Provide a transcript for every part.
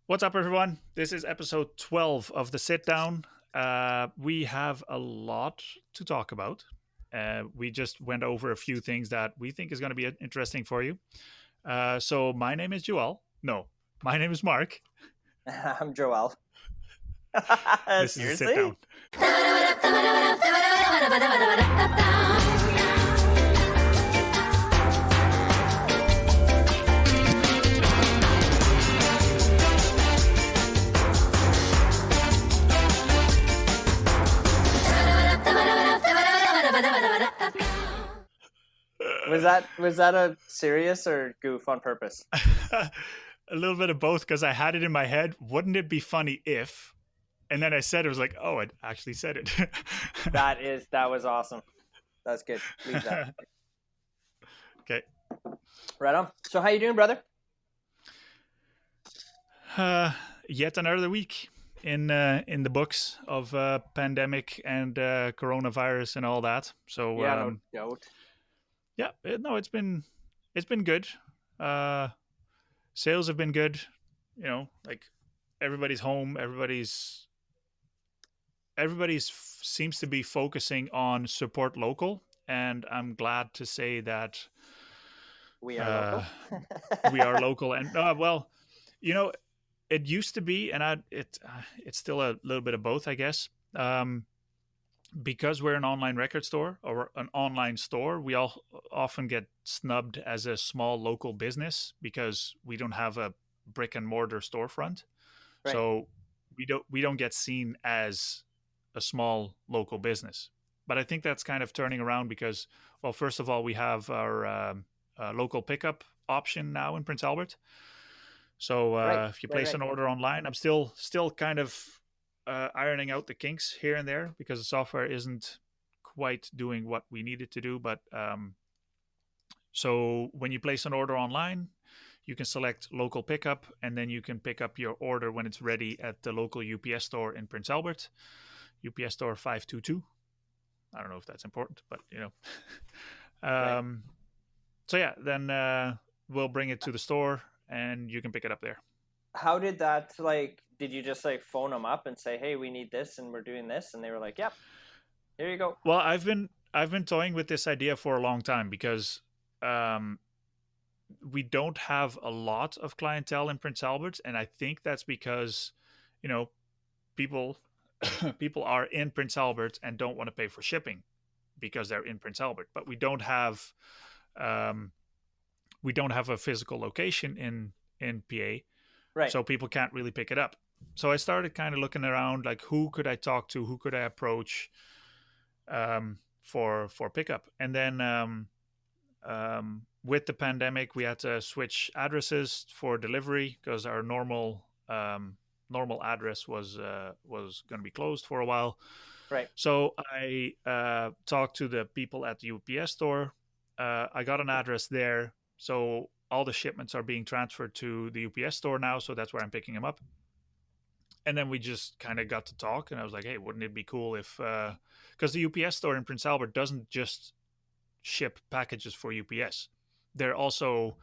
What's up, everyone? This is episode 12 of the Sit Down. We have a lot to talk about. We just went over a few things that we think is going to be interesting for you. So, my name is Joel. No, my name is Mark. I'm Joel. This is the Sit Seriously? Down. Was that a serious or goof on purpose? A little bit of both because I had it in my head. Wouldn't it be funny if? And then I said it was like, oh, I actually said it. That was awesome. That's good. Leave that. Okay. Right on. So how you doing, brother? Yet another week in the books of pandemic and coronavirus and all that. So Yeah, no doubt. yeah, no, it's been good. Uh, Sales have been good. Like everybody's home. Everybody's seems to be focusing on support local, and I'm glad to say that We are uh, local. we are local. And well, you know, it used to be, and it's still a little bit of both, I guess. Because we're an online record store or an online store, we all often get snubbed as a small local business because we don't have a brick and mortar storefront. Right. So we don't get seen as a small local business. But I think that's kind of turning around because, well, first of all, we have our local pickup option now in Prince Albert. So Right. if you Right. place Right. an order online, I'm still kind of ironing out the kinks here and there because the software isn't quite doing what we need it to do. But so when you place an order online, you can select local pickup, and then you can pick up your order when it's ready at the local UPS store in Prince Albert, UPS store 522. I don't know if that's important, but Right. Um, so yeah, then we'll bring it to the store, and you can pick it up there. How did that did you just phone them up and say, "Hey, we need this and we're doing this," and they were like, "Yep, here you go." Well, I've been toying with this idea for a long time because um, we don't have a lot of clientele in Prince Albert, and I think that's because you know people people are in Prince Albert and don't want to pay for shipping because they're in Prince Albert. But um, we don't have a physical location in PA, Right. so people can't really pick it up. So I started kind of looking around, like who could I talk to, who could I approach for pickup, and then with the pandemic, we had to switch addresses for delivery because our normal address was going to be closed for a while. Right. So I talked to the people at the UPS store. I got an address there, so all the shipments are being transferred to the UPS store now. So that's where I'm picking them up. And then we just kind of got to talk, and I was like, "Hey, wouldn't it be cool if?" Because the UPS store in Prince Albert doesn't just ship packages for UPS. They're also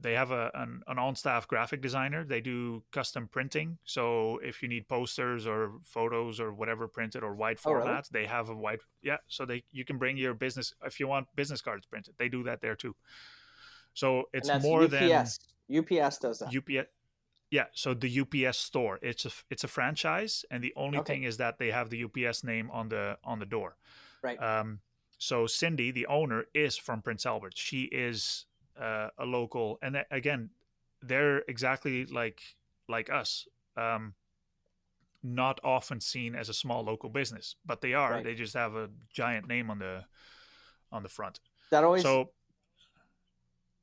they have an on-staff graphic designer. They do custom printing. So if you need posters or photos or whatever printed or wide Oh, really? format, they have a wide So you can bring your business if you want business cards printed. They do that there too. So And it's that's more than UPS. UPS does that. UPS. Yeah, so the UPS store, it's a franchise, and the only Okay. thing is that they have the UPS name on the door. Right. So Cindy, the owner, is from Prince Albert. She is a local, and again, they're exactly like us, not often seen as a small local business, but they are. Right. They just have a giant name on the front. That always. So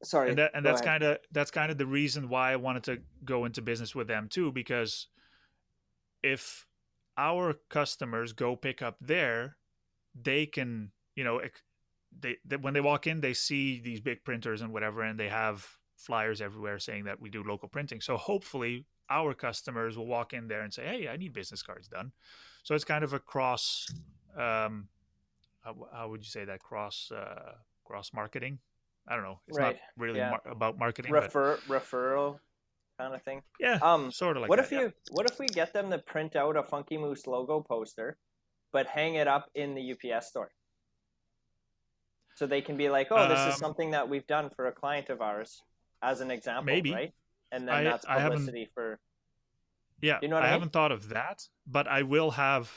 and Sorry. that and Go that's ahead. kind of the reason why I wanted to go into business with them too, because if our customers go pick up there, they can they when they walk in, they see these big printers and whatever, and they have flyers everywhere saying that we do local printing. So hopefully our customers will walk in there and say, "Hey, I need business cards done." So it's kind of a cross. How would you say that, cross marketing? I don't know. It's not Right. really Yeah. about marketing, but Referral. kind of thing. Yeah, sort of like What that. if Yeah. we get them to print out a Funky Moose logo poster, but hang it up in the UPS store, so they can be like, "Oh, this is Um, something that we've done for a client of ours," as an example, maybe. right? And then I that's I haven't. publicity for. Yeah, You know what I I mean? haven't thought of that, but I will have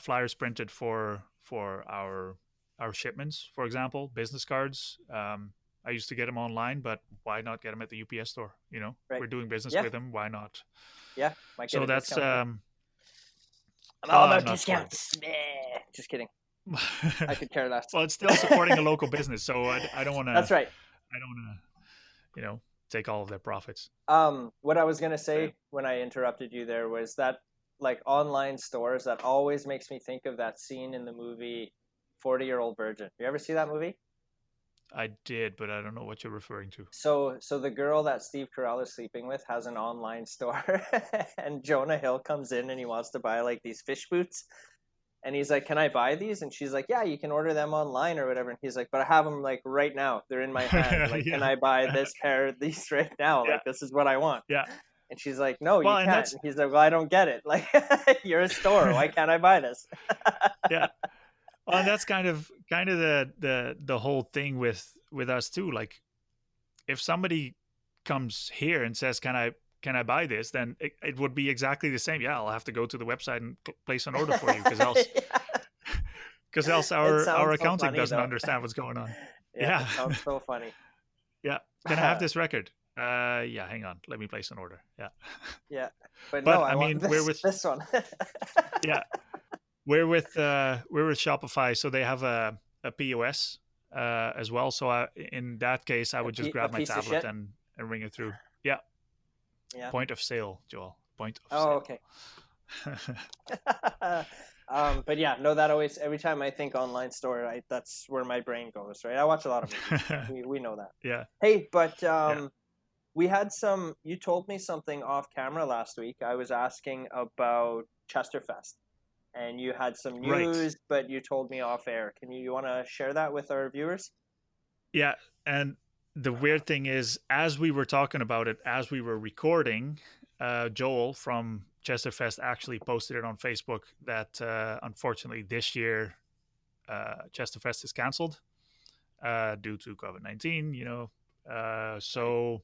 flyers printed for our shipments, for example, business cards. I used to get them online, but why not get them at the UPS store? You know, Right. we're doing business Yeah. with them. Why not? Yeah. Might get So a that's discount too. I'm all I'm about not sure. discounts. Just kidding. I could care less. Well, it's still supporting a local business, so I don't want That's to. right. I don't want to, take all of their profits. What I was gonna So, yeah. say when I interrupted you there was that like online stores that always makes me think of that scene in the movie 40-Year-Old Virgin. You ever see that movie? I did, but I don't know what you're referring to. So the girl that Steve Carell is sleeping with has an online store, and Jonah Hill comes in and he wants to buy like these fish boots, and he's like, "Can I buy these?" And she's like, "Yeah, you can order them online or whatever." And he's like, "But I have them like right now. They're in my hand. Like, can Yeah, I buy this pair of these right now? yeah, Like, this is what I want." yeah. And she's like, "No, you Well, and can't." that's And he's like, "Well, I don't get it. Like, you're a store. Why can't I buy this?" yeah. Well, and that's kind of the whole thing with us too. Like, if somebody comes here and says, can I buy this?" Then it would be exactly the same. Yeah, I'll have to go to the website and place an order for you Yeah. because else It our sounds so accounting funny doesn't though. understand what's going on. Yeah, Yeah, it sounds so funny. yeah. Can I have this record? Yeah. Hang on. Let me place an order. Yeah. Yeah, but no, But I I want mean, we're this with this one. yeah, we're with Shopify, so they have a POS as well. So in that case, I would just A grab my piece of tablet shit. and ring it through. Yeah, Yeah. point of sale, Joel. Point of Oh, sale. okay. But yeah, no, that always every time I think online store, that's where my brain goes. Right. I watch a lot of movies. We know that. Yeah, Hey, but yeah, we had some. You told me something off camera last week. I was asking about Chesterfest, and you had some right. news, but you told me off air. You want to share that with our viewers? Yeah, and the weird thing is, as we were talking about it, as we were recording, Joel from Chesterfest actually posted it on Facebook that unfortunately this year Chesterfest is canceled due to COVID-19. Right. So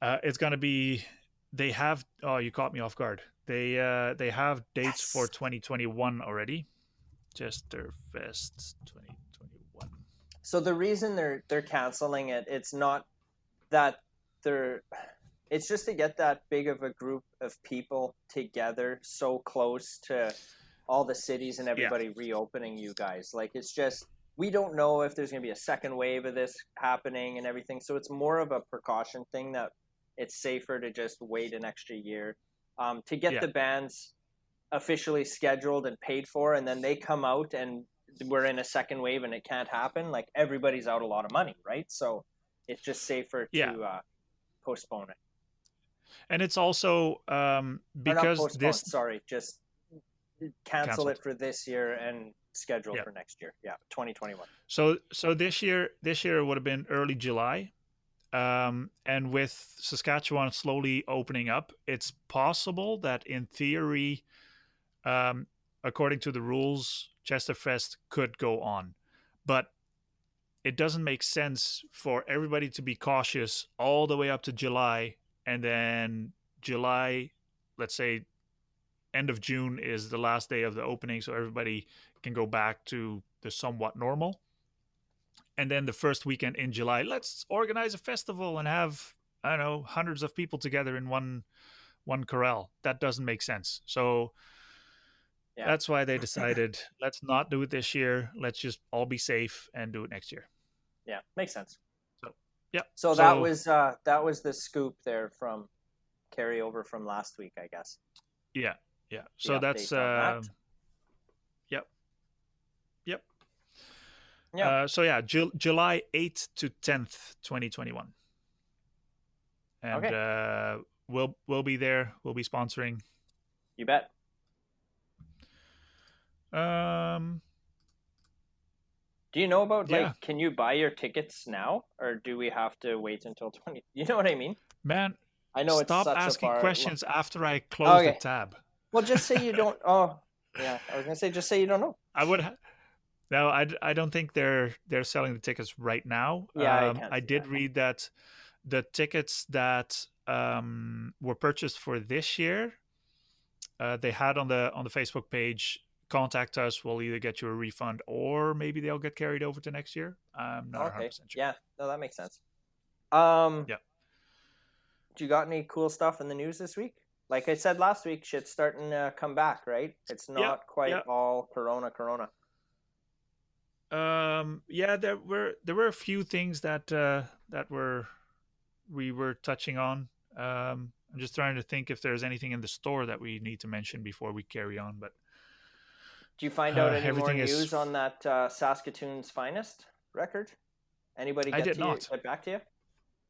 it's gonna be. They have. Oh, you caught me off guard. They have dates for Yes. 2021 already. Chesterfest 2021. So the reason they're canceling it, it's not that they're it's just to get that big of a group of people together so close to all the cities and Yeah, everybody reopening you guys. Like it's just we don't know if there's going to be a second wave of this happening and everything. So it's more of a precaution thing that it's safer to just wait an extra year to get yeah, the bands officially scheduled and paid for, and then they come out and we're in a second wave and it can't happen. Like everybody's out a lot of money, right? So it's just safer yeah. to postpone it. And it's also Or not because postpone, this sorry, just cancel it canceled. for this year and schedule Yeah. for next year. Yeah, 2021. So this year it would have been early July. And with Saskatchewan slowly opening up, it's possible that in theory, um, according to the rules, Chesterfest could go on. But it doesn't make sense for everybody to be cautious all the way up to July, and then July, let's say end of June is the last day of the opening, so everybody can go back to the somewhat normal. And then the first weekend in July, let's organize a festival and have, I don't know, hundreds of people together in one corral. That doesn't make sense. So Yeah, that's why they decided let's not do it this year. Let's just all be safe and do it next year. yeah, makes sense. So yeah. So So that was the scoop there from carryover from last week, I guess. yeah, yeah. The So that's update on that. yep, yep. Yeah. So yeah, July 8th to 10th, 2021, and Okay. we'll be there. We'll be sponsoring. You bet. Um, Do you know about like yeah. can you buy your tickets now or do we have to wait until 20? You know what I mean? Man, I know it's stop such a asking far. questions after I close the Okay. tab. Well, just say you don't. Oh, yeah. I was gonna say just say you don't know. I would. No, I don't think they're selling the tickets right now. Yeah, I can't I see did that. read that the tickets that were purchased for this year, they had on the Facebook page. Contact us. We'll either get you a refund or maybe they'll get carried over to next year. I'm not Okay. 100% sure. Yeah. No, that makes sense. Um, Yeah. do you got any cool stuff in the news this week? Like I said last week, shit's starting to come back, right? It's Yeah. not quite Yeah. all Corona. Yeah, there were a few things that we were touching on. I'm just trying to think if there's anything in the store that we need to mention before we carry on. But Do you find out any more everything is. news on that Saskatoon's Finest record? Anybody I did not. get back to you?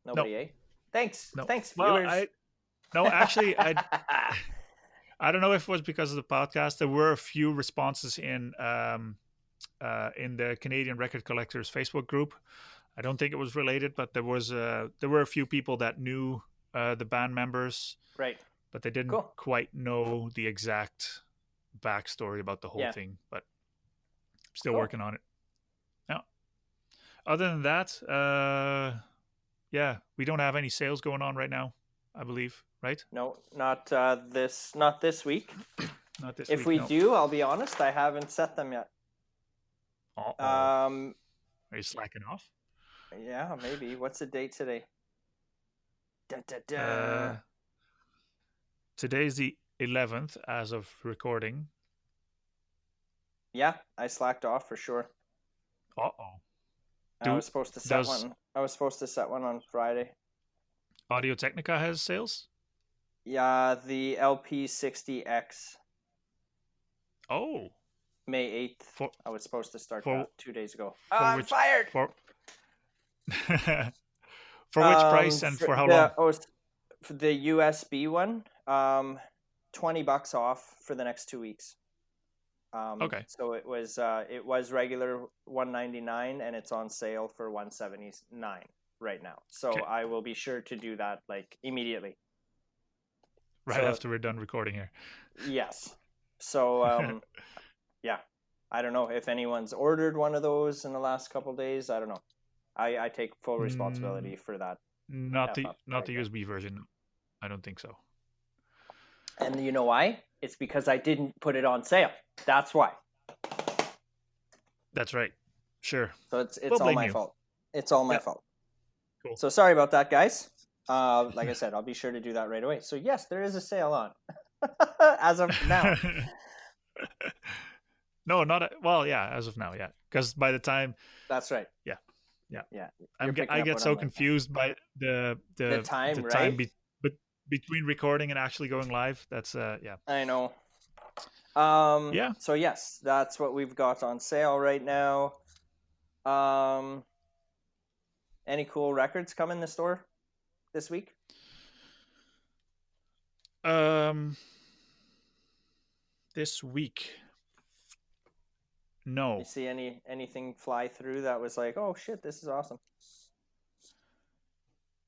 No, Nobody, eh? Thanks, no. thanks, Well, viewers. no, actually, I don't know if it was because of the podcast. There were a few responses in the Canadian Record Collectors Facebook group. I don't think it was related, but there were a few people that knew the band members, Right. but they didn't Cool. quite know the exact backstory about the whole Yeah. thing. But still Cool. working on it. Yeah. Other than that, yeah, we don't have any sales going on right now. I believe, right? No, not this week. Not this If week. we No. do, I'll be honest, I haven't set them yet. Uh-oh. Um, Are you slacking off? yeah, maybe. What's the date today? Da, da, da. Today's the 11th as of recording. Yeah, I slacked off for sure. Uh-oh. I was supposed to set one. I was supposed to set one on Friday. Audio Technica has sales? Yeah, the LP60X. Oh. May 8th. I was supposed to start that 2 days ago. I'm fired! For which price and for how long? Oh, for the USB one, $20 off for the next 2 weeks. Okay. So it was regular $199 and it's on sale for $179 right now. So Okay. I will be sure to do that like immediately. Right after we're done recording here. Yes. So yeah, I don't know if anyone's ordered one of those in the last couple of days. I don't know. I take full responsibility for that. Not the USB version. I don't think so. And you know why? It's because I didn't put it on sale. That's why. That's right. Sure. So it's all my fault. It's all my fault. Cool. So sorry about that, guys. Like I said, I'll be sure to do that right away. So yes, there is a sale on as of now. No, well, yeah, as of now, yeah. Because by the time. That's right. Yeah. I get so confused by the time, right? Time between recording and actually going live. That's yeah. I know. Yeah. So yes, that's what we've got on sale right now. Any cool records come in the store this week? This week. No. You see anything fly through that was like, oh shit, this is awesome?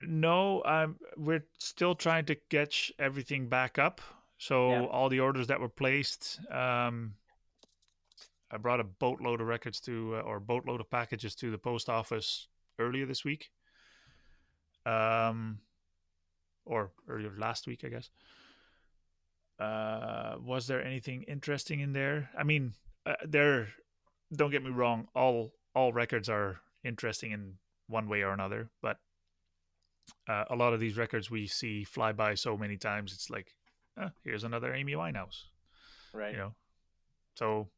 No, we're still trying to catch everything back up. So all the orders that were placed, I brought a boatload of records or boatload of packages to the post office earlier this week. Or earlier last week, I guess. Was there anything interesting in there? I mean, don't get me wrong, all records are interesting in one way or another, but a lot of these records we see fly by so many times, it's like, here's another Amy Winehouse, right? You know, so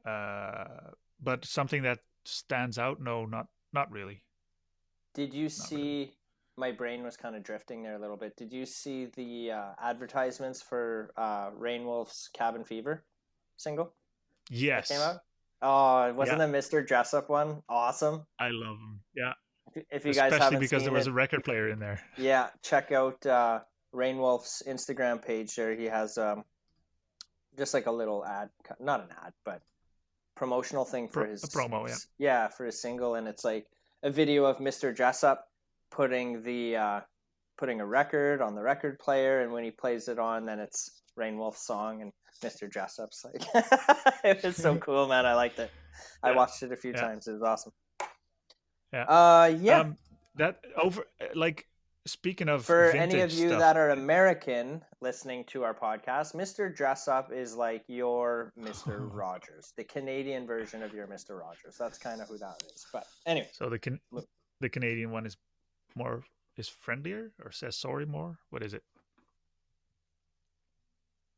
but something that stands out, no, not really. Did you see? My brain was kind of drifting there a little bit. Did you see the advertisements for Rainwolf's Cabin Fever single? Yes. That came out? Oh, wasn't the Mr. Jessup one awesome? I love him. Yeah. If you guys haven't especially because seen there was a record player in there. Yeah, check out Rainwolf's Instagram page there. He has just like a little ad, not an ad, but promotional thing for his promo, for his single, and it's like a video of Mr. Jessup putting the putting a record on the record player, and when he plays it on, then it's Rain Wolf's song and Mr. Dressup's like it was so cool, man. I liked it. I Yeah, watched it a few yeah, times. It was awesome. yeah. Yeah. That over like speaking of For any of vintage you stuff. that are American listening to our podcast, Mr. Dressup is like your Mr. Rogers, the Canadian version of your Mr. Rogers. That's kind of who that is. But anyway, So the Canadian one is friendlier or says sorry more. What is it?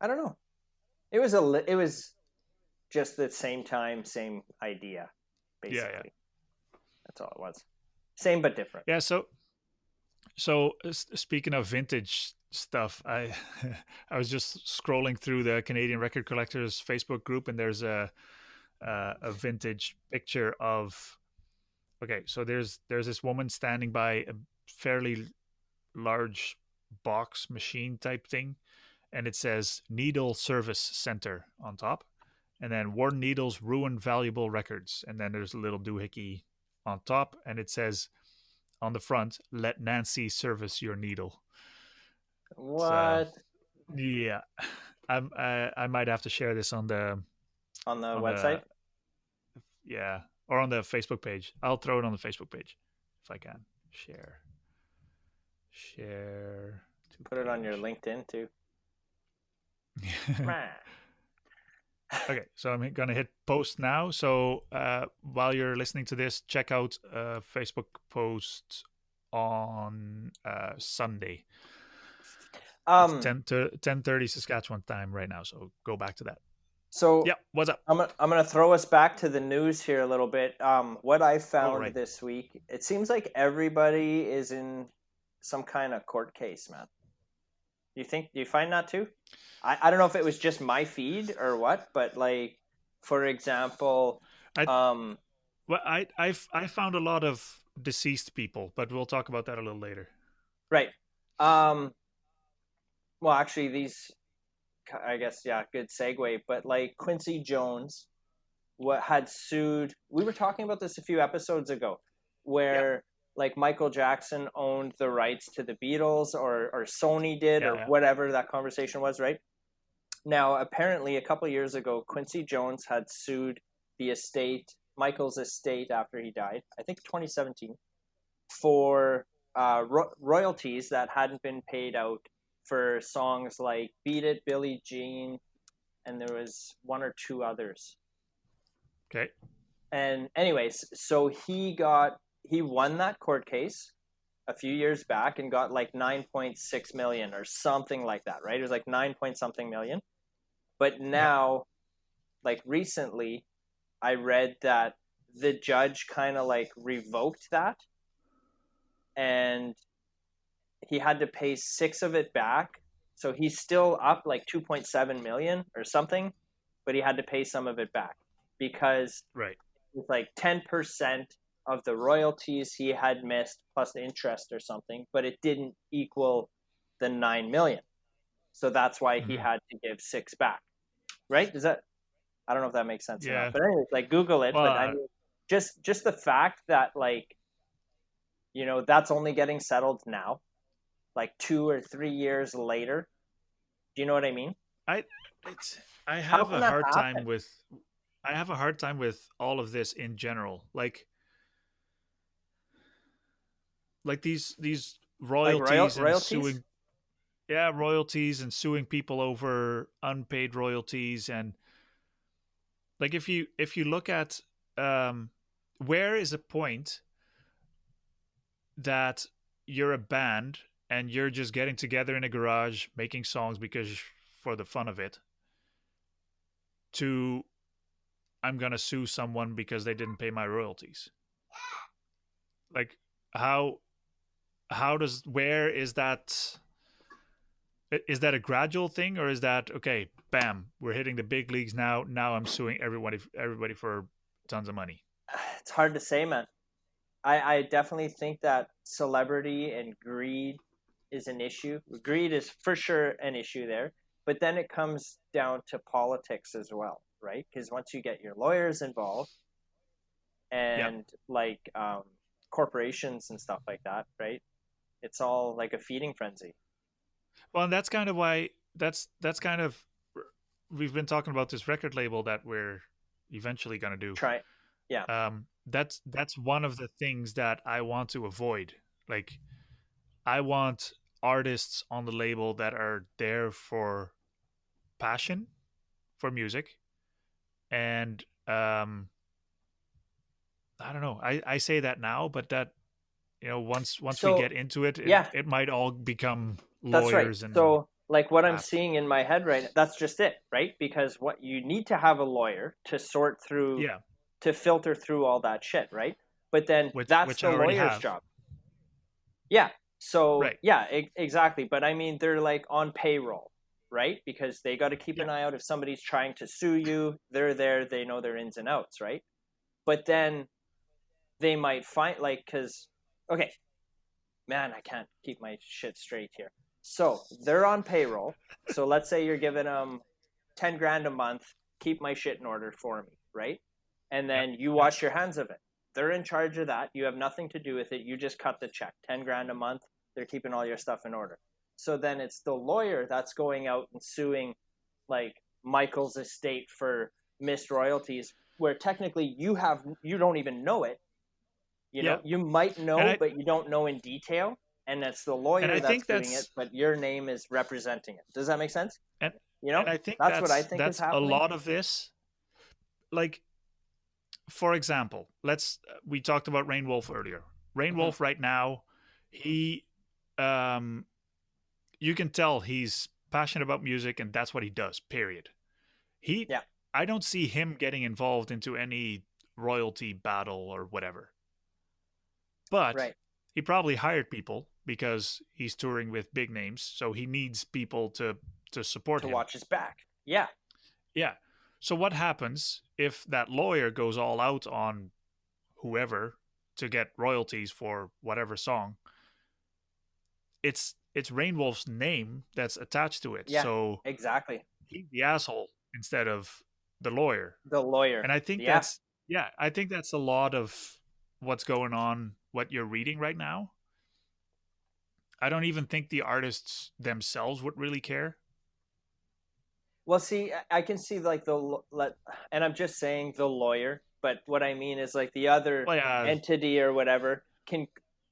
I don't know. It was just the same time, same idea, Yeah, yeah, basically. That's all it was. Same but different. yeah. So speaking of vintage stuff, I I was just scrolling through the Canadian Record Collectors Facebook group, and there's a vintage picture of. Okay, so there's this woman standing by a fairly large box machine type thing, and it says Needle Service Center on top, and then worn needles ruin valuable records, and then there's a little doohickey on top, and it says on the front, "Let Nancy service your needle." So What? yeah, I might have to share this on On the the website? yeah, or on the Facebook page. I'll throw it on the Facebook page if I can. Share to Put it on your page. LinkedIn too. Okay, so I'm gonna hit post now. So while you're listening to this, check out Facebook post on Sunday. It's Um 10:30 Saskatchewan time right now. So go back to that. so Yeah, what's up? I'm gonna throw us back to the news here a little bit. What I Oh found right. this week, it seems like everybody is in some kind of court case, man. Do you find that too? I don't know if it was just my feed or what, but like, for example, I um, well I found a lot of deceased people, but we'll talk about that a little later. right. Um, well, actually, these, I guess, yeah, good segue. But like Quincy Jones, what had sued? We were talking about this a few episodes ago, Yeah, where like Michael Jackson owned the rights to the Beatles, or Sony did, yeah, or yeah. whatever that conversation was, right? Now, apparently, a couple of years ago, Quincy Jones had sued the estate, Michael's estate, after he died. I think 2017, for royalties that hadn't been paid out for songs like "Beat It," "Billie Jean," and there was one or two others. Okay. And anyways, so he won that court case a few years back and got like 9.6 million or something like that, right? It was like 9 point something million. But Yeah. now, like recently, I read that the judge kind of like revoked that, and he had to pay six of it back. So he's still up like 2.7 million or something, but he had to pay some of it back because Right. it's like 10% of the royalties he had missed plus the interest or something, but it didn't equal the 9 million. So that's why he Mm-hmm. had to give six back. Right? Does that, I don't know if that makes sense or not. Yeah. But anyways, like Google it. But I Well, mean, just the fact that like, that's only getting settled now, like 2 or 3 years later. Do you know what I mean? I it's I How have can a that hard time happen? with I have a hard time with all of this in general. Like these Like royalties and royalties? suing, yeah, royalties and suing people over unpaid royalties. And like if you look at um where is a point that you're a band and you're just getting together in a garage making songs because for the fun of it, to I'm gonna sue someone because they didn't pay my royalties. Like how does where is that a gradual thing, or is that okay, bam, we're hitting the big leagues now I'm suing everybody for tons of money. It's hard to say, man. I definitely think that celebrity and greed is an issue. Greed is for sure an issue there, but then it comes down to politics as well, right? Because once you get your lawyers involved Yeah. and like corporations and stuff like that, right? It's all like a feeding frenzy. Well, and that's kind of why that's kind of we've been talking about this record label that we're eventually going to do. Try, yeah. That's one of the things that I want to avoid. Like, I want artists on the label that are there for passion for music, and I don't know. I say that now, but that, once we So get into it, it yeah, it might all become that's right. lawyers and So like what I'm crap. seeing in my head right now, that's just it, right? Because what you need to have a lawyer to sort through, Yeah, to filter through all that shit, right? But then that's which I the already lawyer's have. job. Yeah. So Right. yeah, exactly. But I mean, they're like on payroll, right? Because they got to keep Yeah. an eye out if somebody's trying to sue you. They're there. They know their ins and outs, right? But then they might find like, because okay, man, I can't keep my shit straight here. So they're on payroll. So let's say you're giving them 10 grand a month, keep my shit in order for me, right? And Yep. then you Yep. wash your hands of it. They're in charge of that. You have nothing to do with it. You just cut the check, 10 grand a month. They're keeping all your stuff in order. So then it's the lawyer that's going out and suing like Michael's estate for missed royalties, where technically you don't even know it. You Yeah. know, you might And know, I but you don't know in detail. And it's the and lawyer I that's think doing it, that's but your name is representing it. Does that make sense? and You know, and I think that's what I think is that's a happening. lot of this. Like, for example, we talked about Rain Wolf earlier. Rain Hmm. Wolf right now, he um you can tell he's passionate about music and that's what he does, period. He Yeah, I don't see him getting involved into any royalty battle or whatever. But right. he probably hired people because he's touring with big names, so he needs people to support To him. watch his back. Yeah. Yeah. So what happens if that lawyer goes all out on whoever to get royalties for whatever song? It's Rainwolf's name that's attached to it. Yeah, So exactly. he's the asshole instead of the lawyer. The lawyer. And I think Yeah. that's yeah, I think that's a lot of what's going on, what you're reading right now. I don't even think the artists themselves would really care. Well, see, I can see like and I'm just saying the lawyer, but what I mean is like the other Well, yeah, entity or whatever can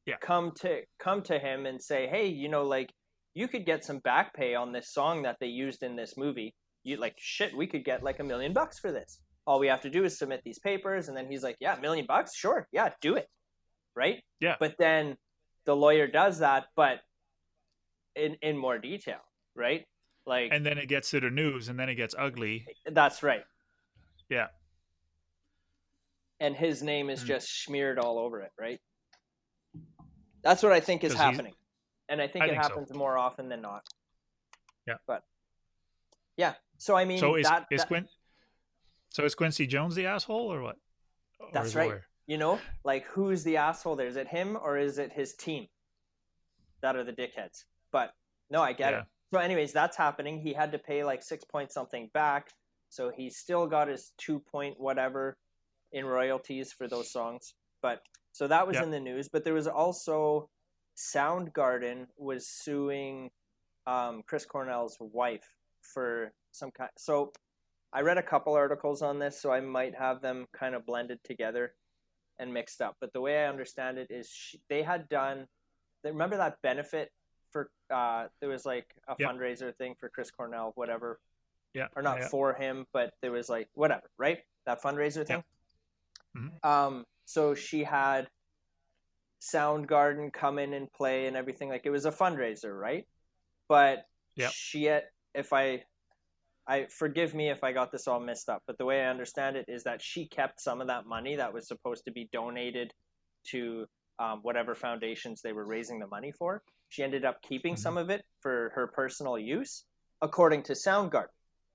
yeah, come to him and say, hey, like you could get some back pay on this song that they used in this movie. You like shit, we could get like $1 million for this. All we have to do is submit these papers, and then he's like, yeah, $1 million, sure, yeah, do it, right? yeah. But then the lawyer does that, but in more detail, right? Like And then it gets to the news, and then it gets ugly. that's right. Yeah, And his name is because just smeared all over it, right? That's what I think is he's. happening. And I think I it think so. happens more often than not. Yeah. But yeah, so I So mean is that is Quin? So is Quincy Jones the asshole or what? Or that's his right. lawyer? Like who's the asshole there? Is it him or is it his team that are the dickheads? But no, I get it. Yeah. So anyways, that's happening. He had to pay like 6 point something back. So he's still got his 2 point whatever in royalties for those songs. But so that was Yeah. in the news. But there was also Soundgarden was suing Chris Cornell's wife for some kind. So I read a couple articles on this, so I might have them kind of blended together and mixed up. But the way I understand it is they had done. Remember that benefit for there was like a Yep. fundraiser thing for Chris Cornell, whatever, Yeah. or Yeah. not Yeah. for him, but there was like whatever, right? That fundraiser Yeah. thing. Mm-hmm. So she had Soundgarden come in and play and everything. Like it was a fundraiser, right? But Yeah. if I forgive me if I got this all messed up, but the way I understand it is that she kept some of that money that was supposed to be donated to whatever foundations they were raising the money for. She ended up keeping Mm-hmm. some of it for her personal use, according to Soundgarden,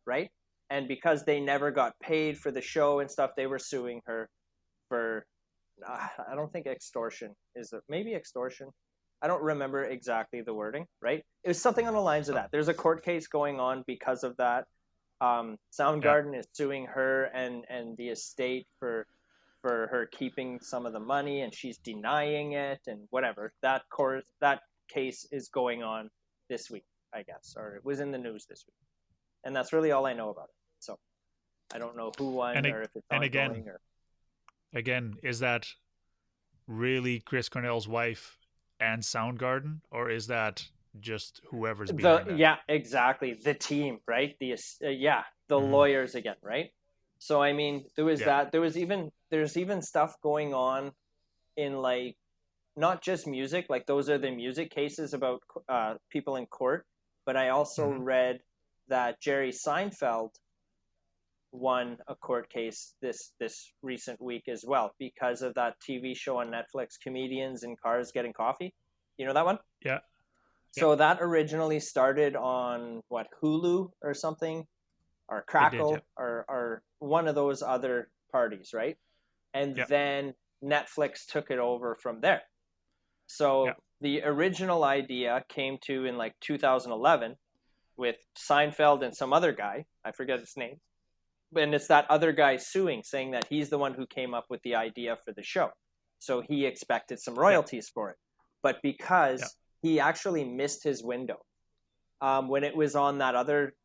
right? And because they never got paid for the show and stuff, they were suing her for I don't think extortion is it, maybe extortion. I don't remember exactly the wording, right? It was something on the lines of So that. There's a court case going on because of that. yeah. Soundgarden is suing her and the estate for her keeping some of the money, and she's denying it and whatever. That case is going on this week, I guess, or it was in the news this week. And that's really all I know about it. So I don't know who won And or if it's and again, ongoing or. is that really Chris Cornell's wife and Soundgarden, or is that just whoever's behind that? Yeah, exactly, the team, right? The Mm-hmm. lawyers again, right? So I mean, there was Yeah. that. There's even stuff going on in like not just music, like those are the music cases about people in court, but I also Mm-hmm. read that Jerry Seinfeld won a court case this recent week as well because of that TV show on Netflix, Comedians in Cars Getting Coffee. You know that one? Yeah. Yeah. So that originally started on what, Hulu or something, or It did. Yeah. Crackle, or one of those other parties, right? And Yeah. then Netflix took it over from there. Yeah. So the original idea came to in like 2011 with Seinfeld and some other guy. I forget his name. And it's that other guy suing, saying that he's the one who came up with the idea for the show. So he expected some Yeah. royalties for it. But Yeah. because he actually missed his window when it was on that other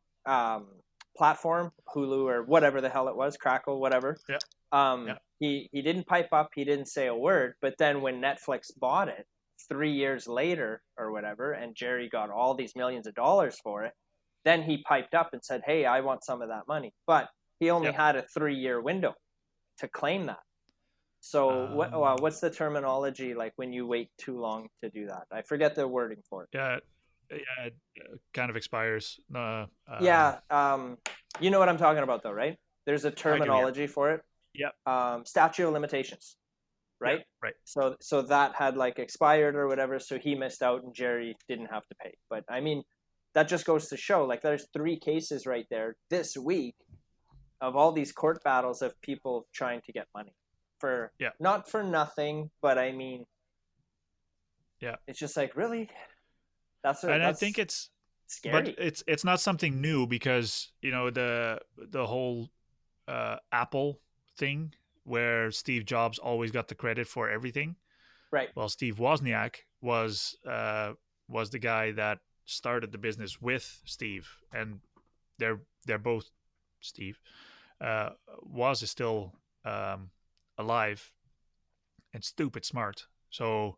platform, Hulu or whatever the hell it was, Crackle, whatever, Yeah. Yeah. he didn't pipe up. He didn't say a word. But then when Netflix bought it 3 years later or whatever, and Jerry got all these millions of dollars for it, then he piped up and said, "Hey, I want some of that money." But he only Yeah. had a 3-year window to claim that. So what's the terminology like when you wait too long to do that? I forget the wording for it. Yeah. Yeah. It kind of expires. Yeah, you know what I'm talking about though, right? There's a I do. Yeah. terminology for it. Yeah. Statute of limitations, Yeah. right? Right. So that had like expired or whatever, so he missed out and Jerry didn't have to pay. But I mean, that just goes to show like there's 3 cases right there this week of all these court battles of people trying to get money for Yeah. not for nothing, but I mean, Yeah. it's just like really And I that's think it's, but scary. it's not something new because the whole Apple thing where Steve Jobs always got the credit for everything. Right. Well, Steve Wozniak was the guy that started the business with Steve, and they're both Steve. Woz is still alive and stupid smart. So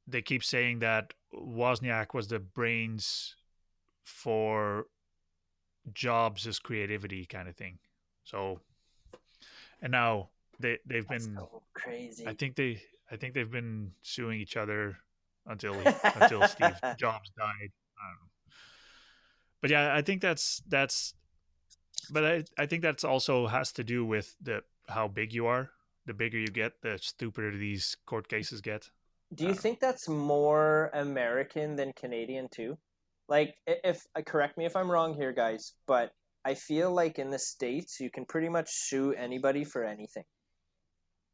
they keep saying that Wozniak was the brains for Jobs' creativity kind of thing. So, and now they've That's been, so crazy. I think they've been suing each other until Steve Jobs died. I don't know. But yeah, I think but I think that's also has to do with the how big you are. The bigger you get, the stupider these court cases get. Do I you don't know. think that's more American than Canadian too? Like, if correct me if I'm wrong here, guys, but I feel like in the States you can pretty much sue anybody for anything,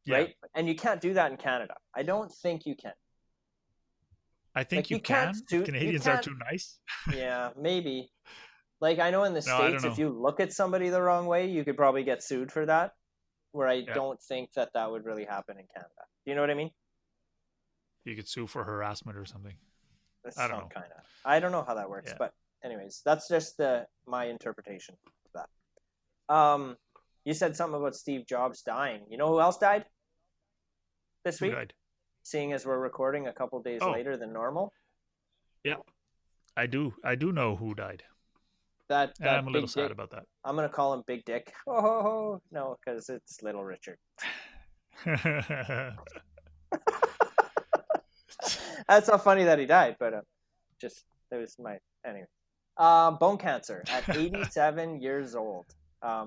Yeah, right? And you can't do that in Canada. I don't think you can. I Like, think you can, but you Canadians are can't. too nice. Yeah, maybe. Like, I know in the No, I don't States, if know. you look at somebody the wrong way, you could probably get sued for that. Where I Yeah, don't think that that would really happen in Canada. Do you know what I mean? you could sue for harassment or something. That's I don't some know. kind of. I don't know how that works, Yeah. but anyways, that's just my interpretation of that. You said something about Steve Jobs dying. You know who else died this Who week? died? Seeing as we're recording a couple days Oh, later than normal, yeah. I do. I do know who died, and I'm that a little big sad dick. about that. I'm gonna call him Big Dick. Oh no, because it's Little Richard. That's not funny that he died, but just it was my anyway. Bone cancer at 87 years old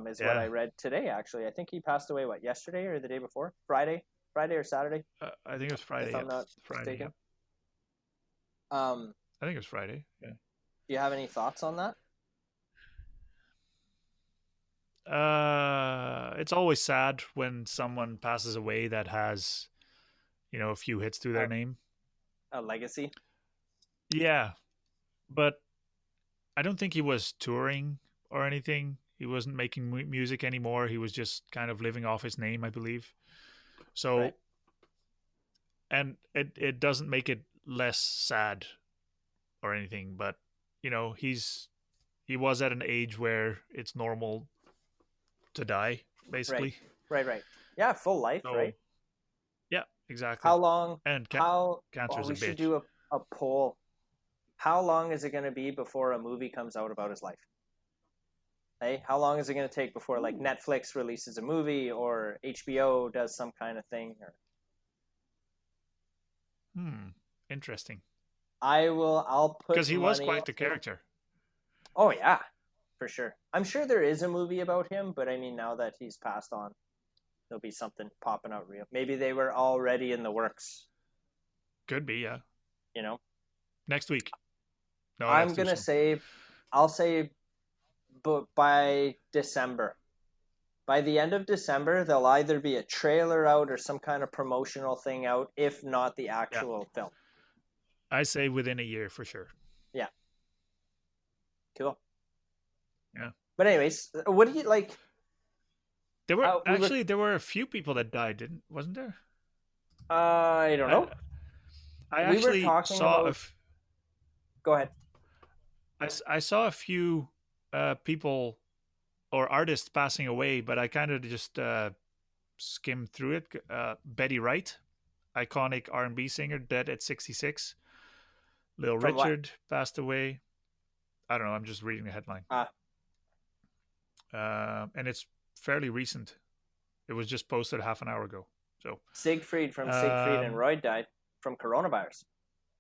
is what Yeah, I read today. Actually, I think he passed away what, yesterday or the day before, Friday or Saturday, I think it was Friday. if Yeah, I'm not Friday. Yeah, mistaken. Do I think it was Friday. Yeah. you have any thoughts on that? It's always sad when someone passes away that has, a few hits to their A, name. a legacy? Yeah, but I don't think he was touring or anything. He wasn't making music anymore. He was just kind of living off his name, I believe. Right. So, and it doesn't make it less sad or anything, but he was at an age where it's normal to die, Right, basically. right. Yeah, full life, right? So yeah, exactly. How long? And How? Oh, cancer's a we should bitch. do a poll. How long is it going to be before a movie comes out about his life? Hey, how long is it going to take before like Ooh. Netflix releases a movie or HBO does some kind of thing? Or Interesting. I'll put Because he was money. quite the character. Oh yeah, for sure. I'm sure there is a movie about him, but I mean, now that he's passed on, there'll be something popping out real. Maybe they were already in the works. Could be, yeah. You know, Next week. No, that's I'm too gonna soon. say, I'll say, but by December. By the end of December, there'll either be a trailer out or some kind of promotional thing out, if not the Yeah, actual film. I say within a year for sure. Yeah, cool. Yeah. But anyways, what do you like? We were. There were a few people that died, didn't wasn't there? I don't I know. I We were actually talking about. Go ahead. I saw a few people or artists passing away, but I kind of just skimmed through it. Betty Wright, iconic R&B singer, dead at 66. Little From what? Richard passed away. I don't know. I'm just reading the headline, and it's fairly recent. It was just posted half an hour ago. So Siegfried from Siegfried and um, Roy died from coronavirus.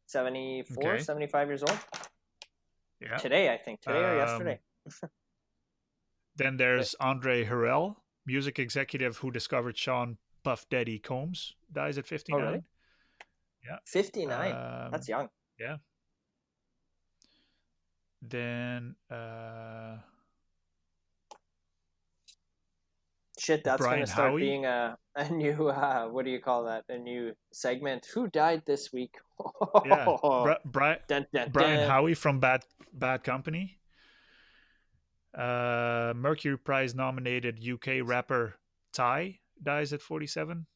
74, okay, 75 years old. yeah. Today, I think. Today or Um, yesterday. then there's Andre Harrell, music executive who discovered Sean Puff Daddy Combs, dies at Oh, really? 59. Yeah. 59. That's young. Yeah. Then Shit, that's going to Brian start Howie. being a new, what do you call that? A new segment. Who died this week? Yeah. Dun, dun, Brian dun. Howie from Bad Company. Mercury Prize nominated UK rapper Ty dies at 47.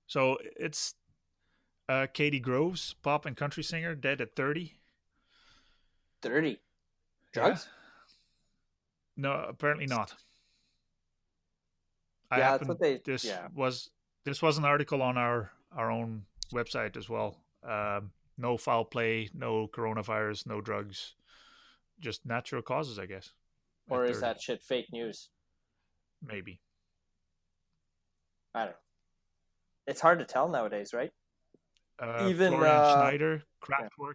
So it's Katie Groves, pop and country singer, dead at 30. 30. Yeah. Drugs? No, apparently not. I Yeah, that's what happened they, yeah. this was an article on our own website as well. No foul play, no coronavirus, no drugs, just natural causes, I guess. Or At is 30, that shit fake news? maybe. I don't know. It's hard to tell nowadays, right? Even, Florian Schneider, yeah. Kraftwerk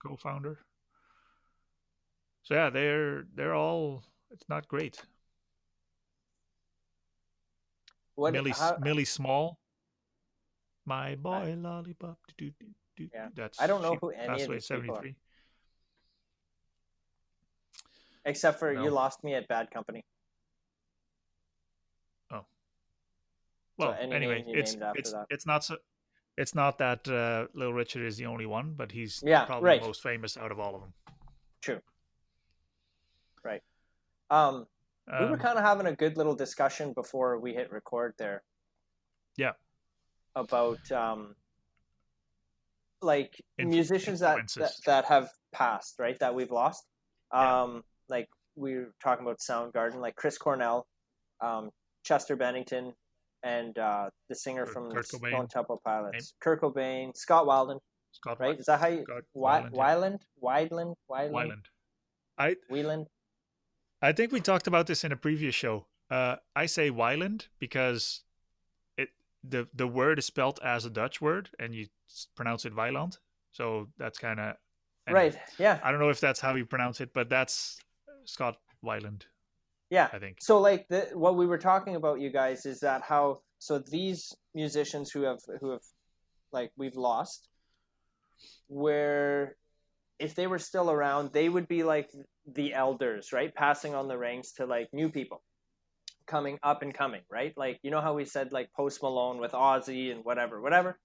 co-founder. So yeah, they're all. It's not great. What, how, Millie Small, my I, boy lollipop. yeah. I That's don't know she who any passed of away at these people are. 73. Except for you No. lost me at Bad Company. Oh So well. any name Anyway, you named after that. it's not so. It's not that Little Richard is the only one, but he's Yeah, probably the right. most famous out of all of them. True. Right. We were Um, kind of having a good little discussion before we hit record there yeah, about like musicians influences. that have passed, right? That we've lost. Yeah, Like we were talking about Soundgarden, like Chris Cornell, Chester Bennington, and the singer from Kurt Stone Cobain, Temple Pilots, Kurt Cobain, Scott Weiland, right? Is that how you Scott Weiland, yeah, Weiland, Weiland. I Wieland? I think we talked about this in a previous show. I say Weiland because it the word is spelled as a Dutch word and you pronounce it Weiland. So that's kind of anyway. Right. Yeah. I don't know if that's how you pronounce it, but that's Scott Weiland, Yeah. I think. So like what we were talking about, you guys, is that how so these musicians who have like we've lost, where if they were still around, they would be like the elders, right? Passing on the reins to like new people coming up and coming, right? Like you know how we said like Post Malone with Ozzy and whatever.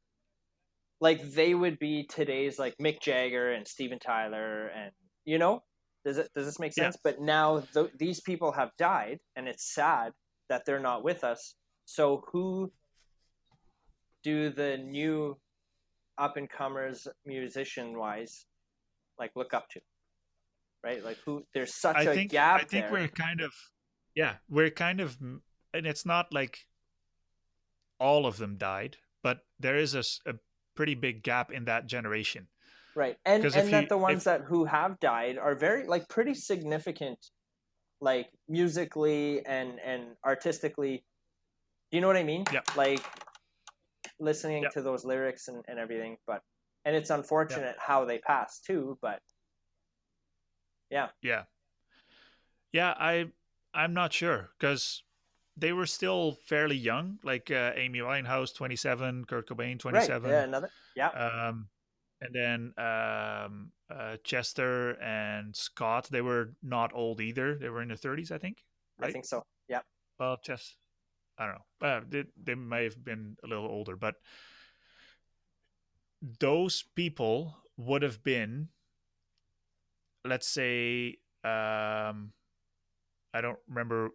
Like they would be today's like Mick Jagger and Steven Tyler, and you know, does this make Yeah. sense? But now these people have died, and it's sad that they're not with us. So who do the new up and comers musician wise like look up to, right? Like who there's such a I gap think there. we're kind of, and it's not like all of them died, but there is a pretty big gap in that generation. Right. Because And that the ones that who have died are very like pretty significant like musically and artistically. Do you know what I mean? yeah, Like listening yeah, to those lyrics and everything, but and it's yeah, unfortunate how they pass too, but yeah. yeah, yeah. I'm not sure because they were still fairly young, like Amy Winehouse, 27, Kurt Cobain, Right. Yeah, 27, another yeah, um, and then Chester and Scott. They were not old either. They were in their 30s, I think. I Right? think so. Yeah. Well, I don't know. They may have been a little older, but those people would have been, let's say, I don't remember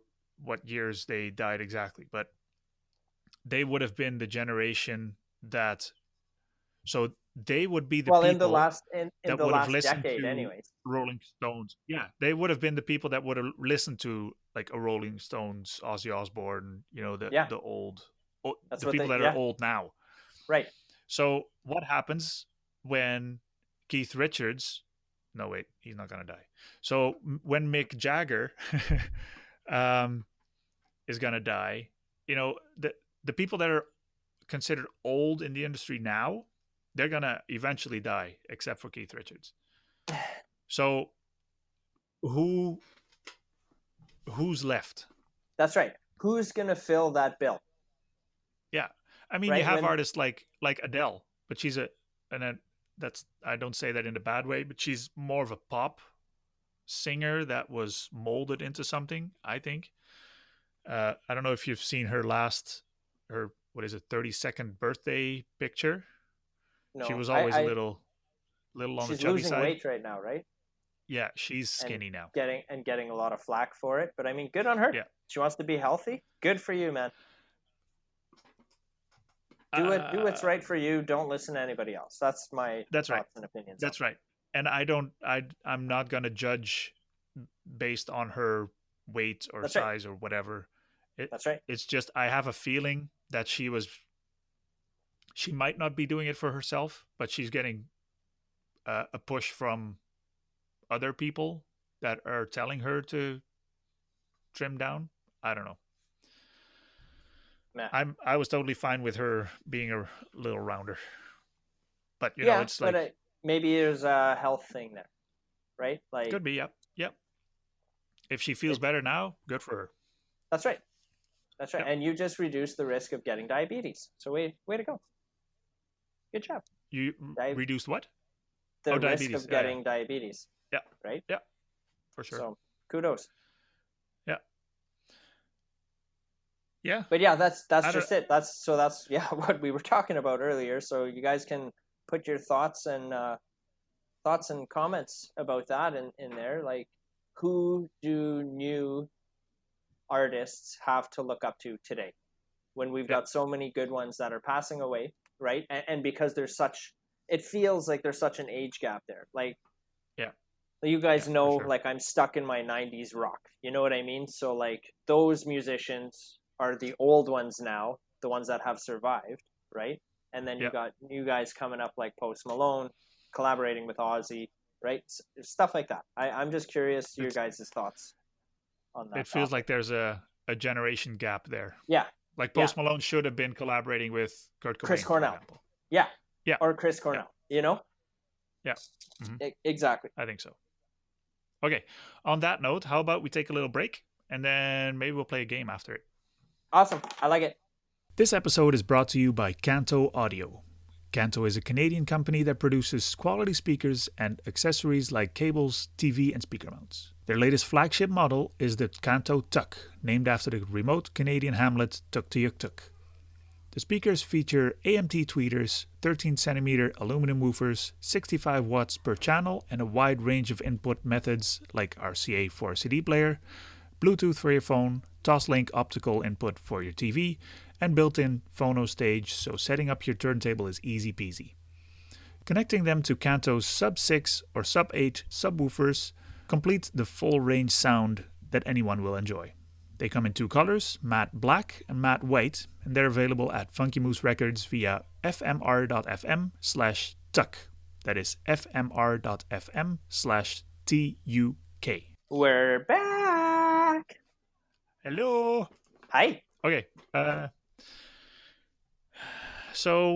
what years they died exactly, but they would have been the generation that, so they would be the Well, people in that the would have last listened decade to anyways. Rolling Stones. Yeah, they would have been the people that would have listened to like a Rolling Stones, Ozzy Osbourne, Yeah. the old, That's the what people they that are yeah. old now. Right. So what happens when Keith Richards? No, wait, he's not gonna die. So when Mick Jagger um, is gonna die, the people that are considered old in the industry now, they're gonna eventually die, except for Keith Richards. So who who's left? That's right. Who's going to fill that bill? Yeah, I mean, you Right? have When artists like Adele, but she's and then that's, I don't say that in a bad way, but she's more of a pop singer that was molded into something, I think. I don't know if you've seen her what is it, 32nd birthday picture. She no, was always a I little on the she's chubby losing side. weight right now, right? Yeah, she's And skinny now. getting a lot of flack for it. But I mean, good on her. Yeah. She wants to be healthy. Good for you, man. Do what's Uh, right for you. Don't listen to anybody else. That's my that's right. thoughts and opinions on That's right. And I'm not going to judge based on her weight it. or That's right. size or whatever. That's right. It's just I have a feeling that she might not be doing it for herself, but she's getting a push from other people that are telling her to trim down. I don't know. Meh. I was totally fine with her being a little rounder, but Yeah, it's but like, maybe there's a health thing there, right? Like could be. Yep, yep. If she feels it. better now, good for her. That's right. That's right. Yep. And you just reduce the risk of getting diabetes. So way to go. Good job. You reduced what? The Oh, risk diabetes. of Yeah, yeah, getting diabetes, yeah, right? yeah, for sure. So kudos. Yeah, yeah. But yeah, that's I don't. just it. That's yeah what we were talking about earlier. So you guys can put your thoughts and comments about that in there. Like, who do new artists have to look up to today when we've Yeah, got so many good ones that are passing away, right? And because there's such, it feels like there's such an age gap there. Like yeah, you yeah, guys for know, sure. like I'm stuck in my 90s rock. You know what I mean? So like those musicians are the old ones now, the ones that have survived, right? And then you Yeah, got new guys coming up like Post Malone, collaborating with Ozzy, right? Stuff like that. I'm just curious your it's guys' thoughts on that it feels topic. like there's a generation gap there. Yeah, Like yeah. Post Malone should have been collaborating with Kurt Chris Cobain, for Cornell. example. Yeah, Yeah, or Chris yeah, Cornell. You know, yeah. Hmm. Exactly. I think so. Okay. On that note, how about we take a little break and then maybe we'll play a game after it. Awesome. I like it. This episode is brought to you by Canto Audio. Canto is a Canadian company that produces quality speakers and accessories like cables, TV, and speaker mounts. Their latest flagship model is the Canto Tuck, named after the remote Canadian hamlet Tuktoyaktuk. The speakers feature AMT tweeters, 13cm aluminum woofers, 65 watts per channel, and a wide range of input methods like RCA for a CD player, Bluetooth for your phone, Toslink optical input for your TV, and built-in phono stage, so setting up your turntable is easy peasy. Connecting them to Canto's sub 6 or sub 8 subwoofers complete the full range sound that anyone will enjoy. They come in two colors, matte black and matte white, and they're available at Funky Moose Records via fmr.fm/tuck. That is fmr.fm/TUK. We're back. Hello. Hi. Okay. So,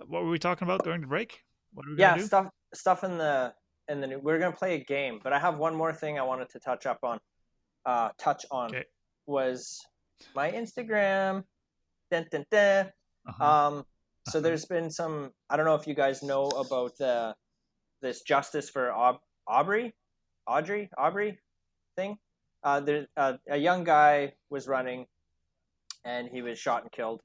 what were we talking about during the break? What are we gonna do? Stuff in the new. We're gonna play a game, but I have one more thing I wanted to touch on. Okay. Was my Instagram. Dun, dun, dun. So there's been some. I don't know if you guys know about this Justice for Audrey thing. There's a young guy was running, and he was shot and killed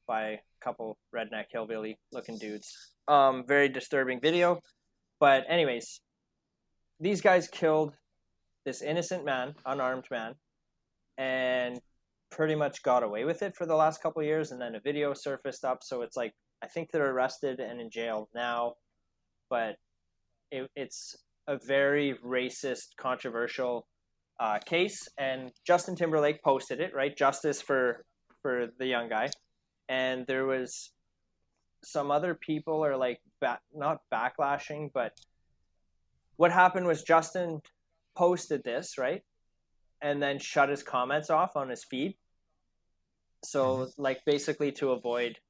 by a couple redneck hillbilly looking dudes. Very disturbing video. But anyways, these guys killed this innocent man, unarmed man, and pretty much got away with it for the last couple of years. And then a video surfaced up. So it's like, I think they're arrested and in jail now. But it's a very racist, controversial case. And Justin Timberlake posted it, right? Justice for the young guy. And there was some other people are like not backlashing, but what happened was Justin posted this, right? And then shut his comments off on his feed. So like basically to avoid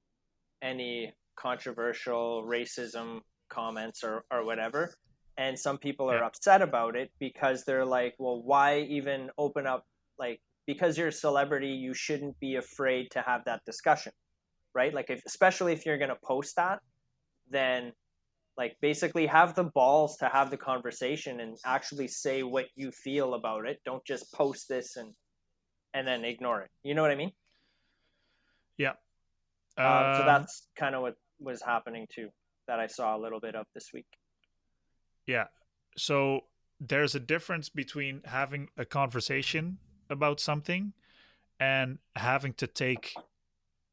any controversial racism comments or whatever. And some people are upset about it because they're like, well, why even open up, like, because you're a celebrity, you shouldn't be afraid to have that discussion, right? Like, especially if you're going to post that, then like basically have the balls to have the conversation and actually say what you feel about it. Don't just post this and then ignore it. You know what I mean? Yeah. So that's kind of what was happening too, that I saw a little bit of this week. Yeah. So there's a difference between having a conversation about something and having to take